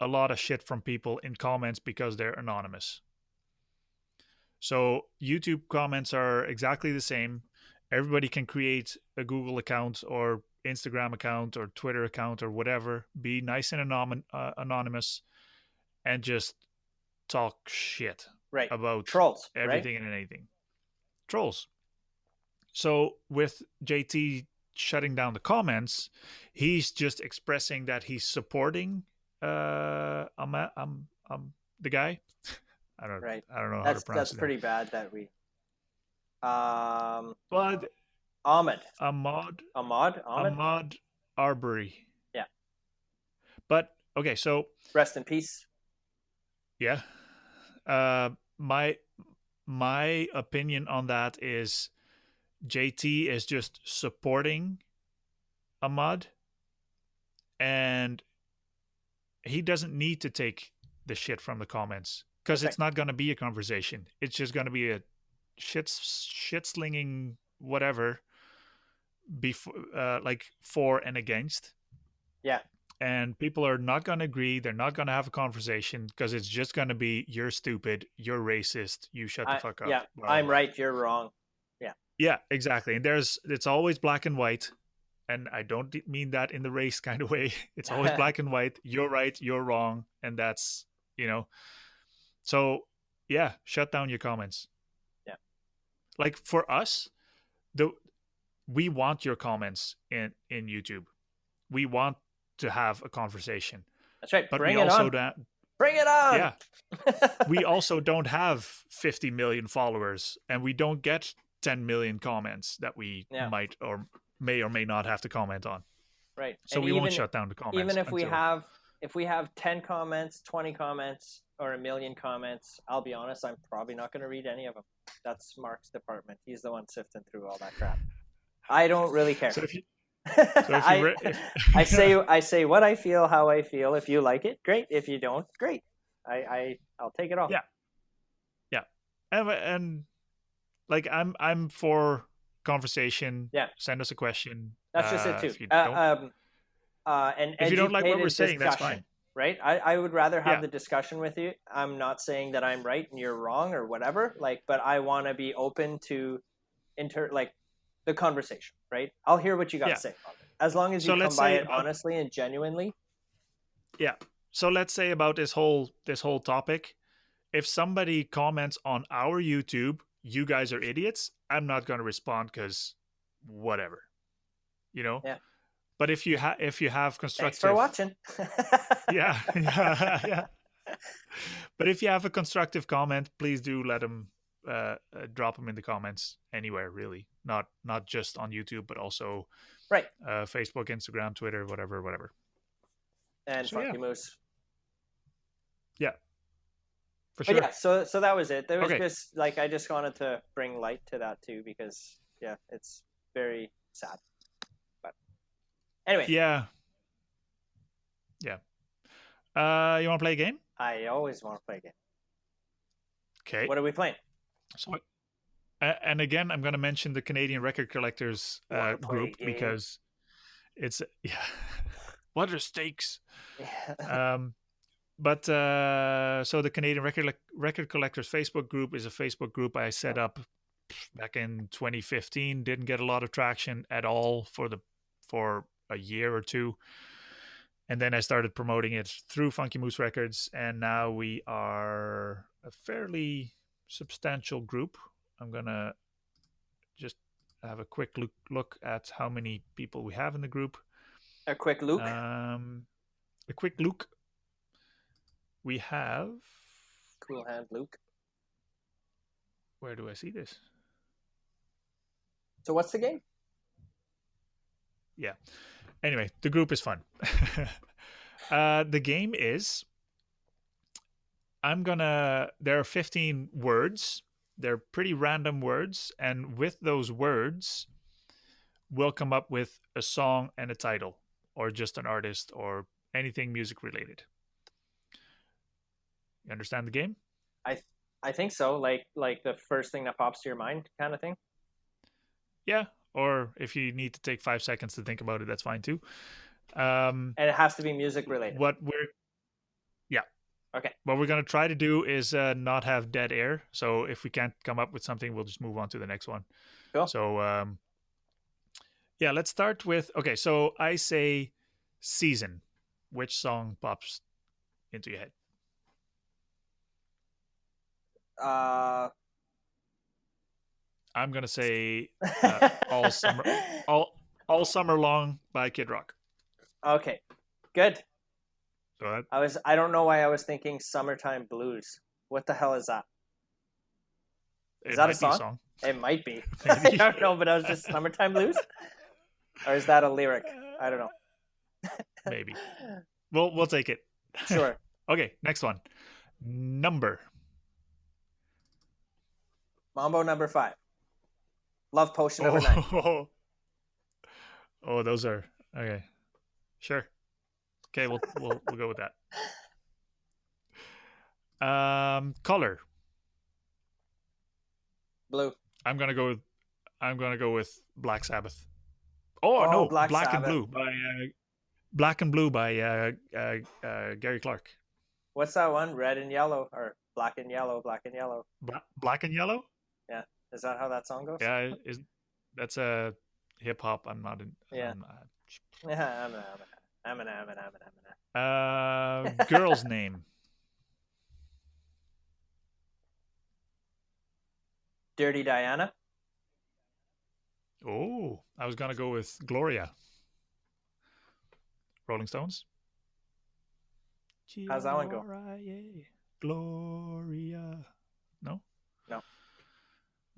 a lot of shit from people in comments because they're anonymous. So YouTube comments are exactly the same. Everybody can create a Google account or Instagram account or Twitter account or whatever, be nice and anonymous, and just talk shit about trolls, everything and anything. Trolls. So with JT shutting down the comments, he's just expressing that he's supporting the guy. I don't know how to pronounce it. That's pretty bad that we but Ahmad Arbery. Yeah. But okay, so rest in peace. Yeah. My opinion on that is JT is just supporting Ahmad, and he doesn't need to take the shit from the comments because it's not going to be a conversation. It's just going to be a shit slinging whatever before like for and against. Yeah. And people are not going to agree. They're not going to have a conversation because it's just going to be, you're stupid, you're racist, you shut the fuck up. Yeah, I'm right, you're wrong. Yeah. Yeah, exactly. And it's always black and white. And I don't mean that in the race kind of way. It's always black and white. You're right, you're wrong. And that's, So, yeah, shut down your comments. Yeah. Like for us, we want your comments in YouTube. We want to have a conversation. That's right. But Bring we it also on. don't. Bring it on. Yeah. We also don't have 50 million followers, and we don't get 10 million comments that we might or may not have to comment on. Right. So we won't shut down the comments. Even if we have 10 comments, 20 comments, or 1 million comments, I'll be honest, I'm probably not going to read any of them. That's Mark's department. He's the one sifting through all that crap. I don't really care. So I say what I feel, how I feel. If you like it, great. If you don't, great. I'll take it all. Yeah. And like I'm for conversation. Yeah. Send us a question. That's just it too. If you don't like what we're saying, that's fine. right? I would rather have Yeah. the discussion with you. I'm not saying that I'm right and you're wrong or whatever, like, but I want to be open to like the conversation, right? I'll hear what you got to Yeah. say on it. As long as So you let's come by say it about honestly and genuinely. yeah. So let's say about this whole topic. If somebody comments on our YouTube, you guys are idiots, I'm not going to respond because whatever, you know. Yeah. But if you have Thanks for constructive, watching. yeah, yeah, yeah. But if you have a constructive comment, please do let them drop them in the comments anywhere, really. Not just on YouTube, but also Right. Facebook, Instagram, Twitter, whatever. And So yeah, Funky Moose. yeah, for But sure. yeah, so that was it. There was Okay. just like I just wanted to bring light to that too because yeah, it's very sad. But anyway, Yeah, yeah. You want to play a game? I always want to play a game. Okay. What are we playing? So, and again, I'm going to mention the Canadian Record Collectors Want to play group a game? because it's yeah. What are the stakes? Yeah. But so the Canadian Record Collectors Facebook group is a Facebook group I set up back in 2015. Didn't get a lot of traction at all for a year or two, and then I started promoting it through Funky Moose Records, and now we are a fairly substantial group. I'm gonna just have a quick look at how many people we have in the group. A quick look. A quick look. We have. Cool hand, Luke. Where do I see this? So what's the game? Yeah. Anyway, the group is fun. The game is. There are 15 words. They're pretty random words, and with those words, we'll come up with a song and a title, or just an artist, or anything music related. You understand the game? I think so. Like the first thing that pops to your mind, kind of thing. Yeah. Or if you need to take 5 seconds to think about it, that's fine too. And it has to be music related. Yeah. Okay. What we're gonna try to do is not have dead air. So if we can't come up with something, we'll just move on to the next one. Cool. So yeah, let's start with okay. So I say season. Which song pops into your head? I'm gonna say all summer long by Kid Rock. Okay, good. Go ahead. I don't know why I was thinking Summertime Blues. What the hell is that? Is that a song? It might be. I don't know, but I was just Summertime Blues? Or is that a lyric? I don't know. Maybe. We'll take it. Sure. Okay, next one. Number. Mambo number 5. Love Potion number 9. Oh, those are okay. Sure. Okay, we'll go with that. Color. Blue. I'm gonna go with Black Sabbath. Oh no, Black Black Sabbath. and Blue by Black and Blue by Gary Clark. What's that one? Red and yellow or black and yellow? Black and yellow. Black and Yellow. Yeah, is that how that song goes? Yeah, that's a hip hop. I'm not in. Yeah. Girl's name. Dirty Diana. Oh, I was gonna go with Gloria. Rolling Stones. How's that one go? Gloria. No? No.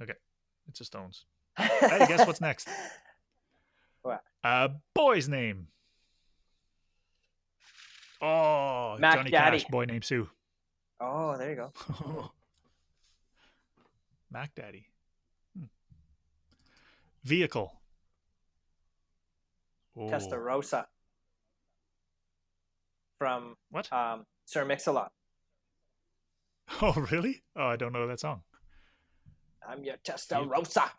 Okay. It's a Stones. Hey, guess what's next? What? Boy's name. Oh, Mac Johnny Daddy. Cash, Boy Named Sue. Oh, there you go. Mac Daddy. Vehicle. Oh. Testarossa. From What? Sir Mix-a-Lot. Oh, really? Oh, I don't know that song. I'm your Testarossa.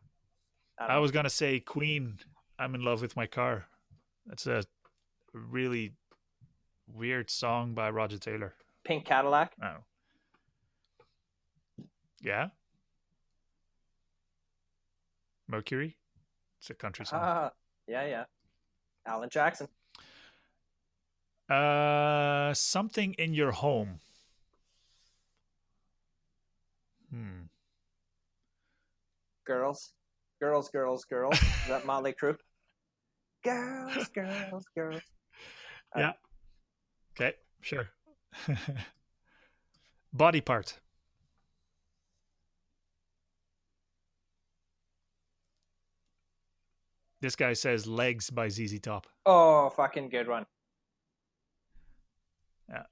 I was going to say Queen, I'm in Love with My Car. That's a really Weird song by Roger Taylor. Pink Cadillac. Oh. Yeah. Mercury. It's a country song. Yeah. Alan Jackson. Something in your home. Girls. Is that Motley Crue? Girls. Yeah. Okay, sure. Body part. This guy says legs by ZZ Top. Oh, fucking good one. Yeah.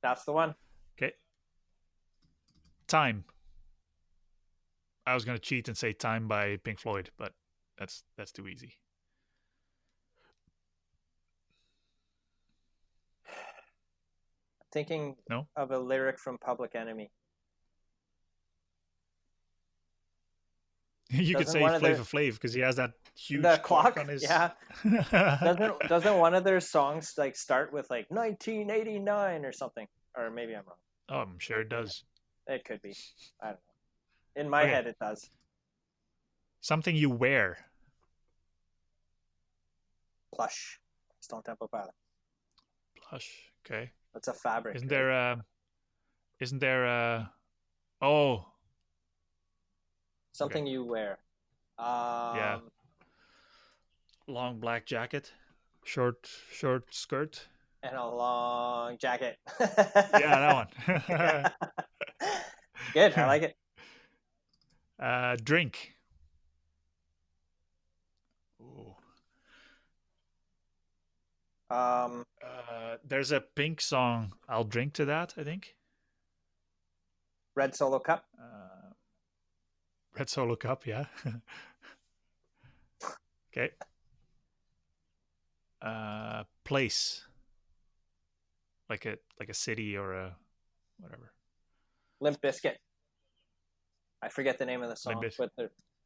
That's the one. Okay. Time. I was going to cheat and say Time by Pink Floyd, but that's too easy. Thinking of a lyric from Public Enemy. You could say Flavor Flav because he has that huge clock on his. Yeah. doesn't one of their songs like start with like 1989 or something? Or maybe I'm wrong. Oh, I'm sure it does. It could be. I don't know. In my head, it does. Something you wear. Plush. Stone Temple Pilots. Plush. Okay. That's a fabric. Isn't there? Oh. Something you wear. Yeah. Long black jacket, short skirt, and a long jacket. Yeah, that one. Good, I like it. Drink. Ooh. There's a Pink song. I'll drink to that. I think. Red Solo Cup. Red Solo Cup, yeah. Okay. Place. Like a city or a whatever. Limp Bizkit. I forget the name of the song, but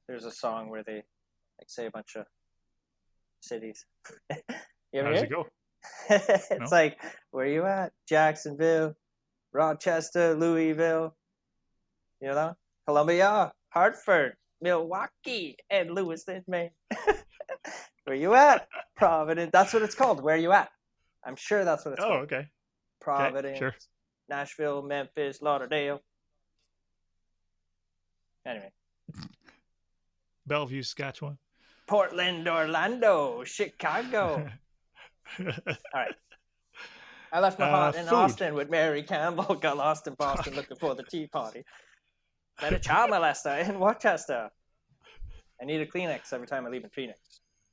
there's a song where they like say a bunch of cities. How does it go? It's like, where you at? Jacksonville, Rochester, Louisville. You know that? Columbia, Hartford, Milwaukee, and Lewiston, Maine. Where you at? Providence. That's what it's called. Where you at? I'm sure that's what it's called. Oh, okay. Providence, okay, sure. Nashville, Memphis, Lauderdale. Anyway. Bellevue, Saskatchewan. Portland, Orlando, Chicago. All right. I left my heart in Austin with Mary Campbell. Got lost in Boston looking for the tea party. Met a child molester in Worcester. I need a Kleenex every time I leave in Phoenix.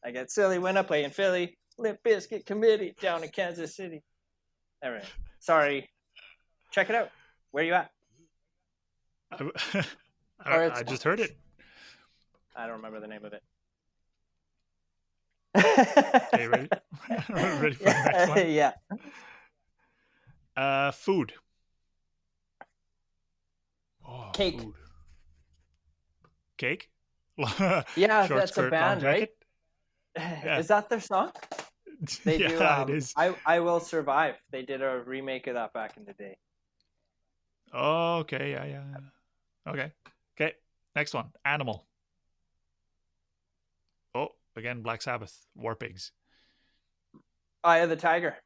I get silly when I play in Philly. Limp Bizkit Committee down in Kansas City. All right. Sorry. Check it out. Where you at? I just heard it. I don't remember the name of it. Okay, ready? Ready for the next one? Yeah. Food. Oh, cake. Food. Cake? Yeah, that's a band, right? Yeah. Is that their song? They do. It is. I Will Survive. They did a remake of that back in the day. Oh, okay. Yeah. Okay. Next one. Animal. Oh, again, Black Sabbath. War Pigs. Eye of the Tiger.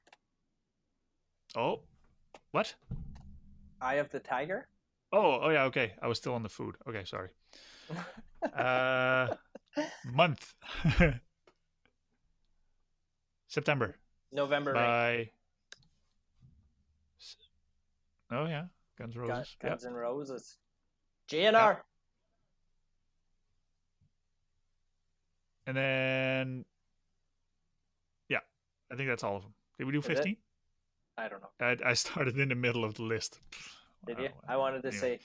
Oh, what? Eye of the Tiger? Oh, yeah, okay. I was still on the food. Okay, sorry. Month. September. November. By... Oh, yeah. Guns N' Roses. Guns N' Roses. GNR. And then... Yeah, I think that's all of them. Did we do 15? I don't know. I started in the middle of the list. Did you? I wanted to say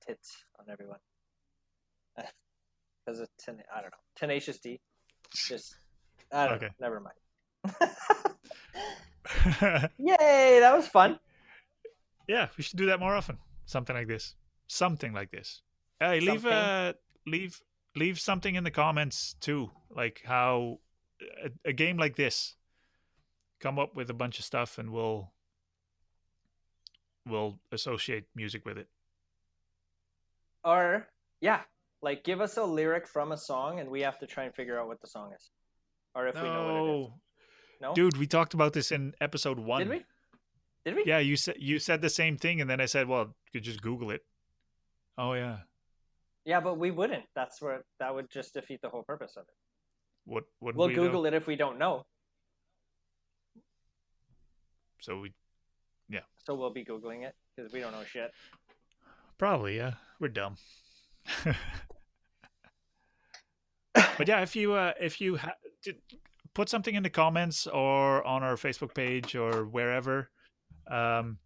tits on everyone. Because of I don't know. Tenacious D. Just I don't know. Never mind. Yay, that was fun. Yeah, we should do that more often. Something like this. Hey, leave something in the comments too, like how a game like this come up with a bunch of stuff, and we'll associate music with it. Or yeah, like give us a lyric from a song, and we have to try and figure out what the song is, or if we know what it is. No, No, dude, we talked about this in episode did 1. we? Did we? Yeah, you said the same thing, and then I said, well, you could just Google it. Oh yeah. Yeah, but we wouldn't. That would just defeat the whole purpose of it. What wouldn't We'll we Google though? it if we don't know. So yeah, So we'll be Googling it because we don't know shit. probably, yeah. We're dumb. But yeah, if you put something in the comments or on our Facebook page or wherever, um,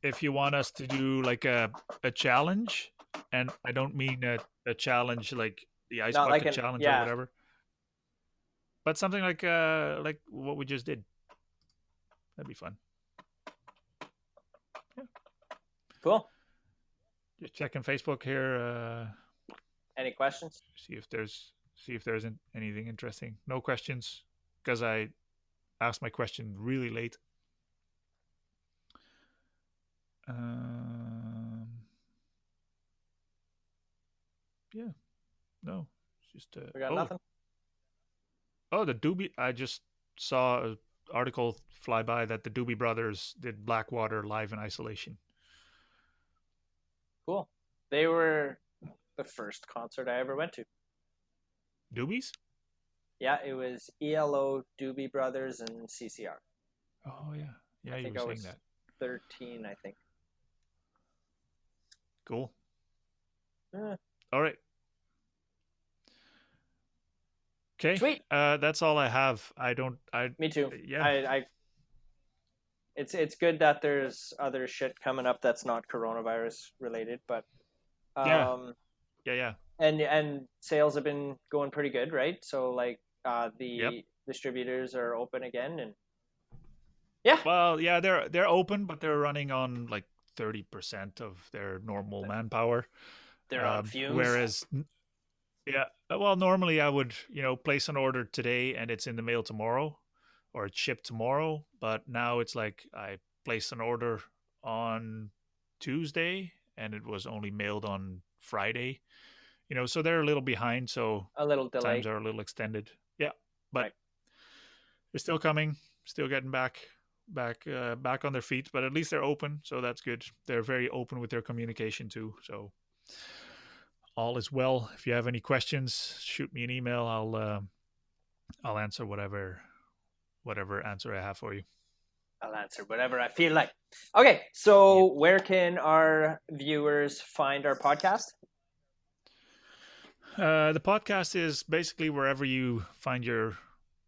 if you want us to do like a challenge, and I don't mean a challenge like the ice Not like bucket an challenge or yeah. whatever, but something like what we just did. That'd be fun. Yeah. Cool. Just checking Facebook here. Any questions? See if there's anything interesting. No questions, because I asked my question really late. Yeah, no, it's just We got nothing. Oh, the Doobie. I just saw an article fly by that the Doobie Brothers did Blackwater live in isolation. Cool. They were the first concert I ever went to. Doobies? Yeah, it was ELO, Doobie Brothers, and CCR. Oh yeah, yeah. I You think were I saying was that. 13, I think. Cool. Eh. All right. Okay. Sweet. That's all I have. Me too. Yeah. I it's good that there's other shit coming up that's not coronavirus related, but Yeah. Yeah. and sales have been going pretty good, right? So like the Yep. distributors are open again, and yeah, Well, yeah, they're open, but they're running on like 30% of their normal manpower. they're on fumes. Whereas, yeah, well, normally I would, place an order today and it's in the mail tomorrow, or it's shipped tomorrow. But now it's like I placed an order on Tuesday and it was only mailed on Friday. So they're a little behind, so A little delay. times are a little extended. Yeah, but Right. they're still coming, still getting back on their feet. But at least they're open, so that's good. They're very open with their communication too, so all is well. If you have any questions, shoot me an email. I'll answer whatever answer I have for you. I'll answer whatever I feel like. Okay, so where can our viewers find our podcast? The podcast is basically wherever you find your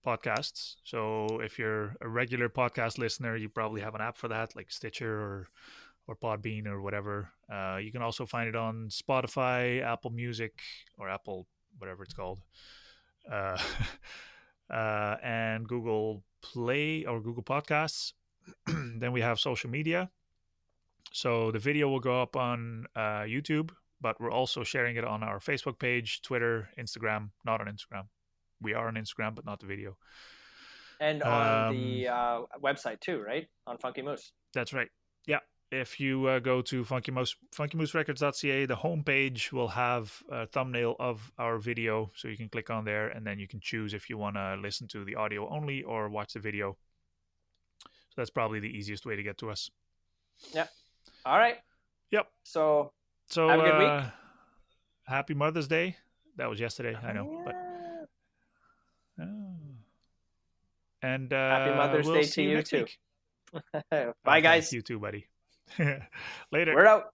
podcasts. So if you're a regular podcast listener, you probably have an app for that, like Stitcher or Podbean or whatever. You can also find it on Spotify, Apple Music, or Apple, whatever it's called, and Google Play or Google Podcasts. Then we have social media. So the video will go up on YouTube, but we're also sharing it on our Facebook page, Twitter, Instagram. Not on Instagram. We are on Instagram, but not the video. And on the website too, right? On Funky Moose. That's right. Yeah. If you go to FunkyMooseRecords.ca, the homepage will have a thumbnail of our video, so you can click on there, and then you can choose if you want to listen to the audio only or watch the video. So that's probably the easiest way to get to us. Yeah. All right. Yep. So have a good week. Happy Mother's Day. That was yesterday, I know. Yeah. But and Happy Mother's Day to you too. Bye, guys. You too, buddy. Later. We're out.